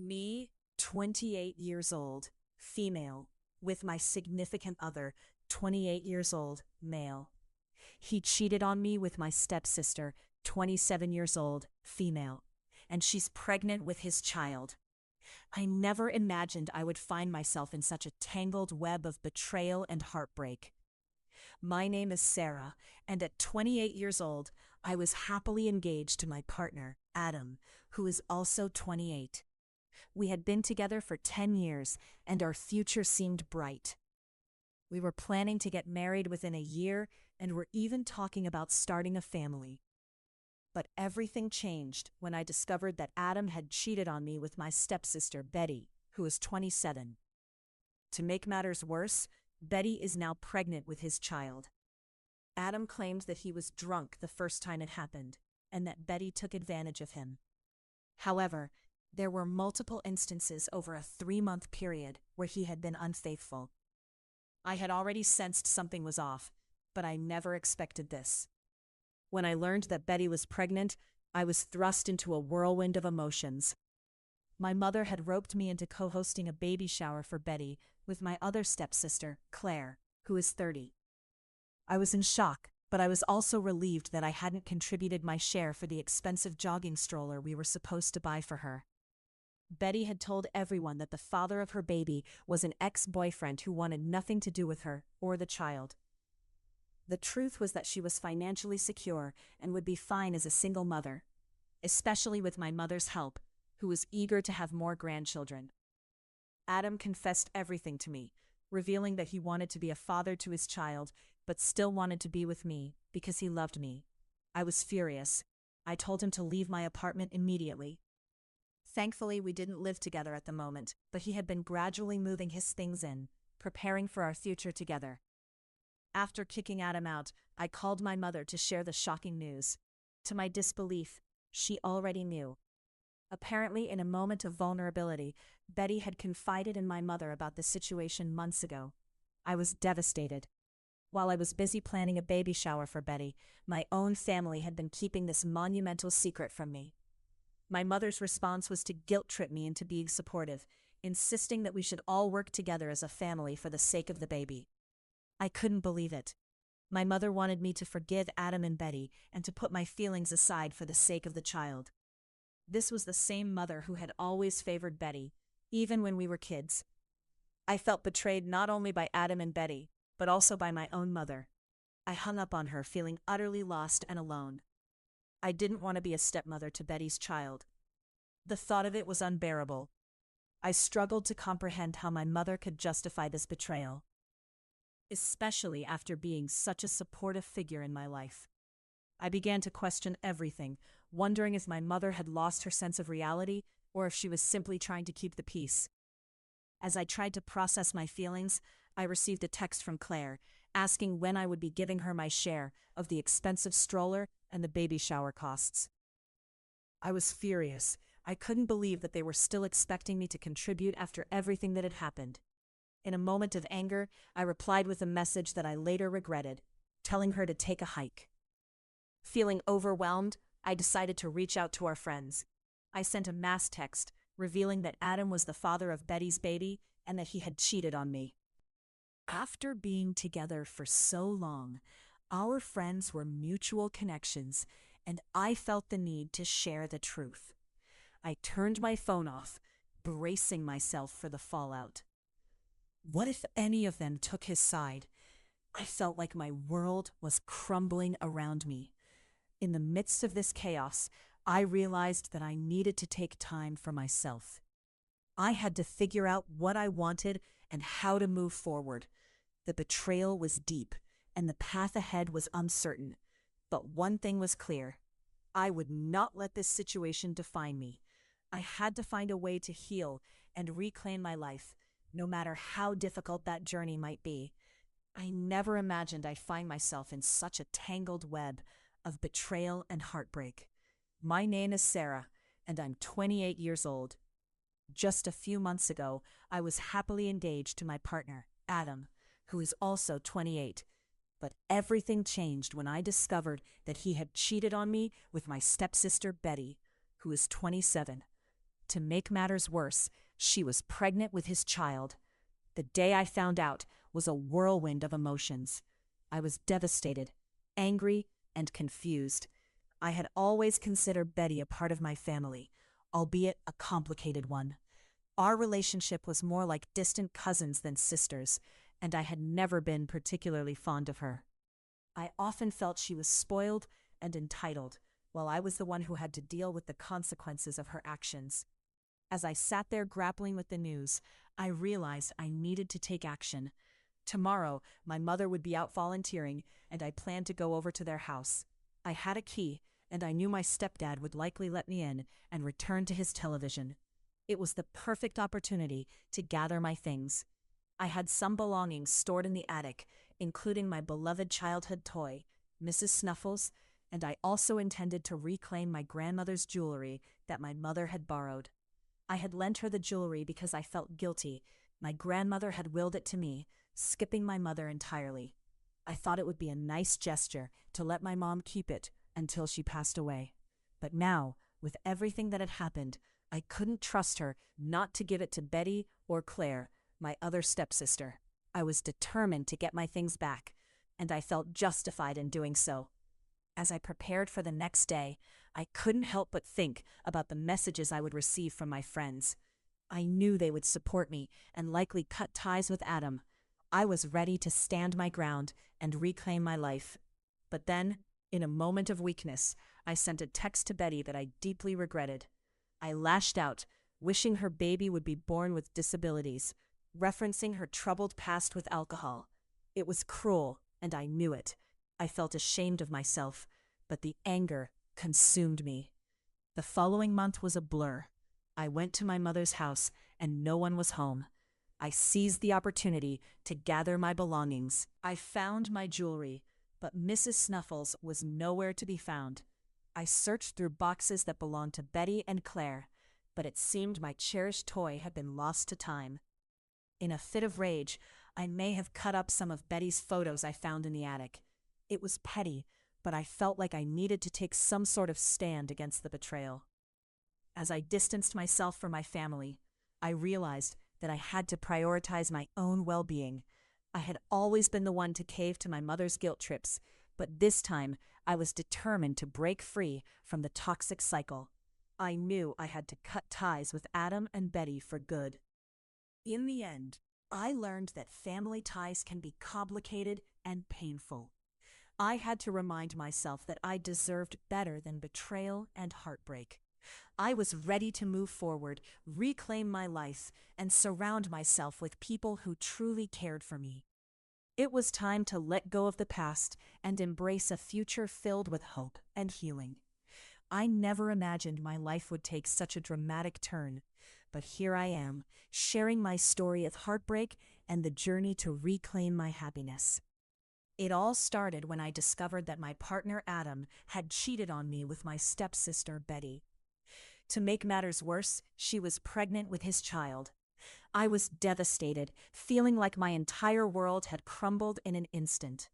Me, 28 years old, female, with my significant other, 28 years old, male. He cheated on me with my stepsister, 27 years old, female, and she's pregnant with his child. I never imagined I would find myself in such a tangled web of betrayal and heartbreak. My name is Sarah, and at 28 years old, I was happily engaged to my partner, Adam, who is also 28. We had been together for 10 years, and our future seemed bright. We were planning to get married within a year, and were even talking about starting a family. But everything changed when I discovered that Adam had cheated on me with my stepsister, Betty, who is 27. To make matters worse, Betty is now pregnant with his child. Adam claimed that he was drunk the first time it happened, and that Betty took advantage of him. However, there were multiple instances over a 3-month period where he had been unfaithful. I had already sensed something was off, but I never expected this. When I learned that Betty was pregnant, I was thrust into a whirlwind of emotions. My mother had roped me into co-hosting a baby shower for Betty with my other stepsister, Claire, who is 30. I was in shock, but I was also relieved that I hadn't contributed my share for the expensive jogging stroller we were supposed to buy for her. Betty had told everyone that the father of her baby was an ex-boyfriend who wanted nothing to do with her or the child. The truth was that she was financially secure and would be fine as a single mother, especially with my mother's help, who was eager to have more grandchildren. Adam confessed everything to me, revealing that he wanted to be a father to his child, but still wanted to be with me because he loved me. I was furious. I told him to leave my apartment immediately. Thankfully, we didn't live together at the moment, but he had been gradually moving his things in, preparing for our future together. After kicking Adam out, I called my mother to share the shocking news. To my disbelief, she already knew. Apparently, in a moment of vulnerability, Betty had confided in my mother about the situation months ago. I was devastated. While I was busy planning a baby shower for Betty, my own family had been keeping this monumental secret from me. My mother's response was to guilt-trip me into being supportive, insisting that we should all work together as a family for the sake of the baby. I couldn't believe it. My mother wanted me to forgive Adam and Betty and to put my feelings aside for the sake of the child. This was the same mother who had always favored Betty, even when we were kids. I felt betrayed not only by Adam and Betty, but also by my own mother. I hung up on her, feeling utterly lost and alone. I didn't want to be a stepmother to Betty's child. The thought of it was unbearable. I struggled to comprehend how my mother could justify this betrayal, especially after being such a supportive figure in my life. I began to question everything, wondering if my mother had lost her sense of reality or if she was simply trying to keep the peace. As I tried to process my feelings, I received a text from Claire, asking when I would be giving her my share of the expensive stroller and the baby shower costs. I was furious. I couldn't believe that they were still expecting me to contribute after everything that had happened. In a moment of anger, I replied with a message that I later regretted, telling her to take a hike. Feeling overwhelmed, I decided to reach out to our friends. I sent a mass text, revealing that Adam was the father of Betty's baby and that he had cheated on me. After being together for so long, our friends were mutual connections, and I felt the need to share the truth. I turned my phone off, bracing myself for the fallout. What if any of them took his side? I felt like my world was crumbling around me. In the midst of this chaos, I realized that I needed to take time for myself. I had to figure out what I wanted and how to move forward. The betrayal was deep, and the path ahead was uncertain. But one thing was clear. I would not let this situation define me. I had to find a way to heal and reclaim my life, no matter how difficult that journey might be. I never imagined I'd find myself in such a tangled web of betrayal and heartbreak. My name is Sarah, and I'm 28 years old. Just a few months ago, I was happily engaged to my partner, Adam, who is also 28. But everything changed when I discovered that he had cheated on me with my stepsister, Betty, who is 27. To make matters worse, she was pregnant with his child. The day I found out was a whirlwind of emotions. I was devastated, angry, and confused. I had always considered Betty a part of my family, albeit a complicated one. Our relationship was more like distant cousins than sisters, and I had never been particularly fond of her. I often felt she was spoiled and entitled, while I was the one who had to deal with the consequences of her actions. As I sat there grappling with the news, I realized I needed to take action. Tomorrow, my mother would be out volunteering, and I planned to go over to their house. I had a key, and I knew my stepdad would likely let me in and return to his television. It was the perfect opportunity to gather my things. I had some belongings stored in the attic, including my beloved childhood toy, Mrs. Snuffles, and I also intended to reclaim my grandmother's jewelry that my mother had borrowed. I had lent her the jewelry because I felt guilty. My grandmother had willed it to me, skipping my mother entirely. I thought it would be a nice gesture to let my mom keep it until she passed away. But now, with everything that had happened, I couldn't trust her not to give it to Betty or Claire, my other stepsister. I was determined to get my things back, and I felt justified in doing so. As I prepared for the next day, I couldn't help but think about the messages I would receive from my friends. I knew they would support me and likely cut ties with Adam. I was ready to stand my ground and reclaim my life. But then, in a moment of weakness, I sent a text to Betty that I deeply regretted. I lashed out, wishing her baby would be born with disabilities, referencing her troubled past with alcohol. It was cruel, and I knew it. I felt ashamed of myself, but the anger consumed me. The following month was a blur. I went to my mother's house, and no one was home. I seized the opportunity to gather my belongings. I found my jewelry, but Mrs. Snuffles was nowhere to be found. I searched through boxes that belonged to Betty and Claire, but it seemed my cherished toy had been lost to time. In a fit of rage, I may have cut up some of Betty's photos I found in the attic. It was petty, but I felt like I needed to take some sort of stand against the betrayal. As I distanced myself from my family, I realized that I had to prioritize my own well-being. I had always been the one to cave to my mother's guilt trips, but this time I was determined to break free from the toxic cycle. I knew I had to cut ties with Adam and Betty for good. In the end, I learned that family ties can be complicated and painful. I had to remind myself that I deserved better than betrayal and heartbreak. I was ready to move forward, reclaim my life, and surround myself with people who truly cared for me. It was time to let go of the past and embrace a future filled with hope and healing. I never imagined my life would take such a dramatic turn, but here I am, sharing my story of heartbreak and the journey to reclaim my happiness. It all started when I discovered that my partner Adam had cheated on me with my stepsister Betty. To make matters worse, she was pregnant with his child. I was devastated, feeling like my entire world had crumbled in an instant.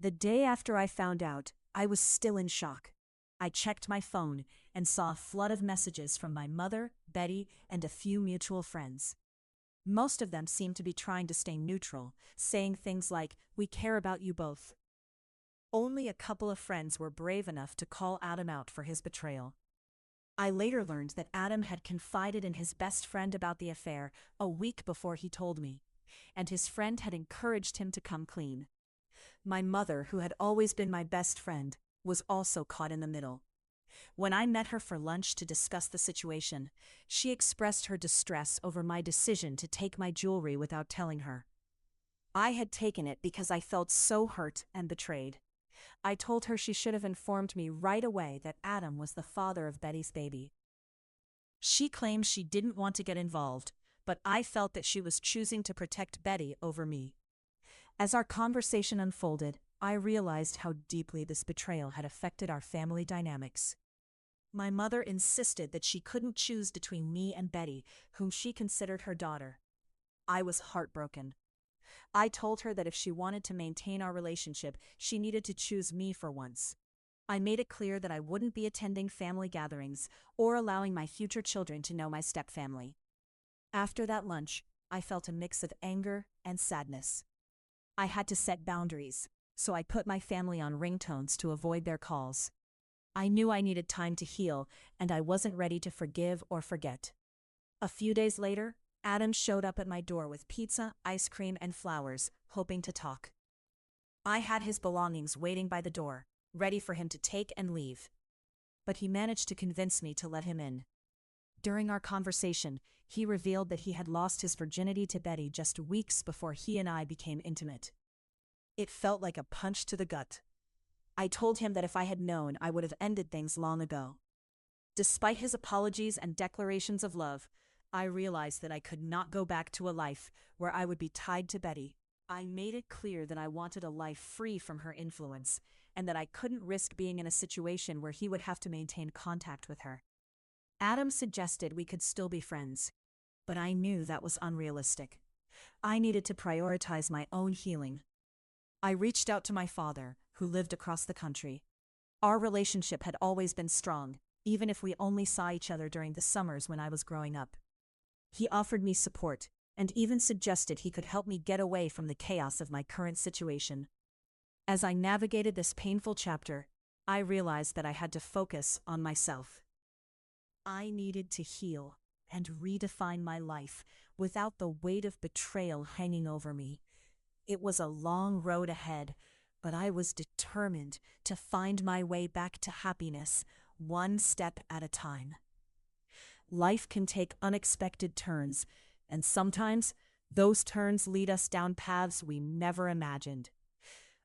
The day after I found out, I was still in shock. I checked my phone and saw a flood of messages from my mother, Betty, and a few mutual friends. Most of them seemed to be trying to stay neutral, saying things like, "We care about you both." Only a couple of friends were brave enough to call Adam out for his betrayal. I later learned that Adam had confided in his best friend about the affair a week before he told me, and his friend had encouraged him to come clean. My mother, who had always been my best friend, was also caught in the middle. When I met her for lunch to discuss the situation, she expressed her distress over my decision to take my jewelry without telling her. I had taken it because I felt so hurt and betrayed. I told her she should have informed me right away that Adam was the father of Betty's baby. She claimed she didn't want to get involved, but I felt that she was choosing to protect Betty over me. As our conversation unfolded, I realized how deeply this betrayal had affected our family dynamics. My mother insisted that she couldn't choose between me and Betty, whom she considered her daughter. I was heartbroken. I told her that if she wanted to maintain our relationship, she needed to choose me for once. I made it clear that I wouldn't be attending family gatherings or allowing my future children to know my stepfamily. After that lunch, I felt a mix of anger and sadness. I had to set boundaries, so I put my family on ringtones to avoid their calls. I knew I needed time to heal, and I wasn't ready to forgive or forget. A few days later, Adam showed up at my door with pizza, ice cream, and flowers, hoping to talk. I had his belongings waiting by the door, ready for him to take and leave. But he managed to convince me to let him in. During our conversation, he revealed that he had lost his virginity to Betty just weeks before he and I became intimate. It felt like a punch to the gut. I told him that if I had known, I would have ended things long ago. Despite his apologies and declarations of love, I realized that I could not go back to a life where I would be tied to Betty. I made it clear that I wanted a life free from her influence, and that I couldn't risk being in a situation where he would have to maintain contact with her. Adam suggested we could still be friends, but I knew that was unrealistic. I needed to prioritize my own healing. I reached out to my father, who lived across the country. Our relationship had always been strong, even if we only saw each other during the summers when I was growing up. He offered me support, and even suggested he could help me get away from the chaos of my current situation. As I navigated this painful chapter, I realized that I had to focus on myself. I needed to heal and redefine my life without the weight of betrayal hanging over me. It was a long road ahead, but I was determined to find my way back to happiness, one step at a time. Life can take unexpected turns, and sometimes those turns lead us down paths we never imagined.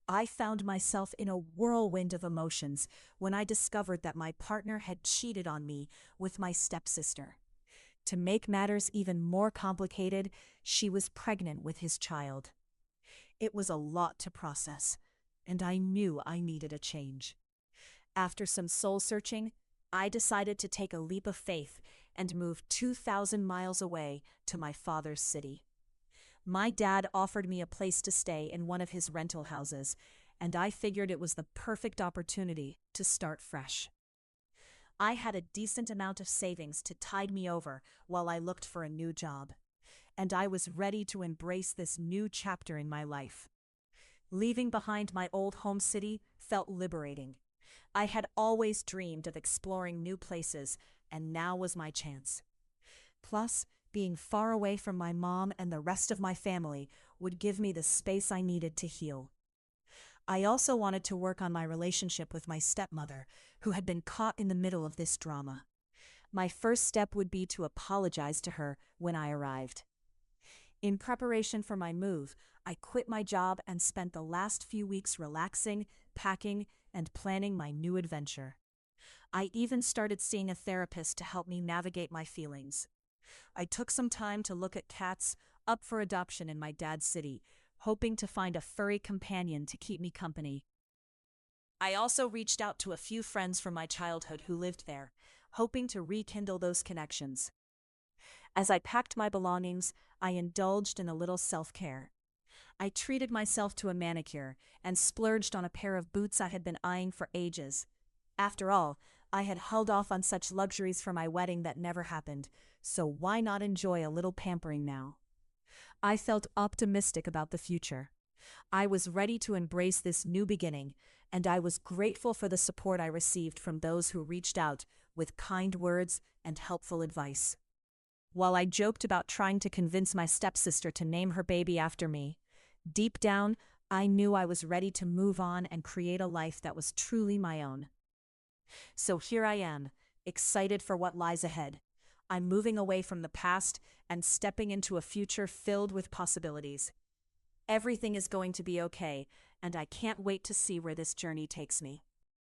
I found myself in a whirlwind of emotions when I discovered that my partner had cheated on me with my stepsister. To make matters even more complicated, she was pregnant with his child. It was a lot to process, and I knew I needed a change. After some soul-searching, I decided to take a leap of faith and move 2,000 miles away to my father's city. My dad offered me a place to stay in one of his rental houses, and I figured it was the perfect opportunity to start fresh. I had a decent amount of savings to tide me over while I looked for a new job, and I was ready to embrace this new chapter in my life. Leaving behind my old home city felt liberating. I had always dreamed of exploring new places, and now was my chance. Plus, being far away from my mom and the rest of my family would give me the space I needed to heal. I also wanted to work on my relationship with my stepmother, who had been caught in the middle of this drama. My first step would be to apologize to her when I arrived. In preparation for my move, I quit my job and spent the last few weeks relaxing, packing, and planning my new adventure. I even started seeing a therapist to help me navigate my feelings. I took some time to look at cats up for adoption in my dad's city, hoping to find a furry companion to keep me company. I also reached out to a few friends from my childhood who lived there, hoping to rekindle those connections. As I packed my belongings, I indulged in a little self-care. I treated myself to a manicure and splurged on a pair of boots I had been eyeing for ages. After all, I had held off on such luxuries for my wedding that never happened, so why not enjoy a little pampering now? I felt optimistic about the future. I was ready to embrace this new beginning, and I was grateful for the support I received from those who reached out with kind words and helpful advice. While I joked about trying to convince my stepsister to name her baby after me, deep down, I knew I was ready to move on and create a life that was truly my own. So here I am, excited for what lies ahead. I'm moving away from the past and stepping into a future filled with possibilities. Everything is going to be okay, and I can't wait to see where this journey takes me.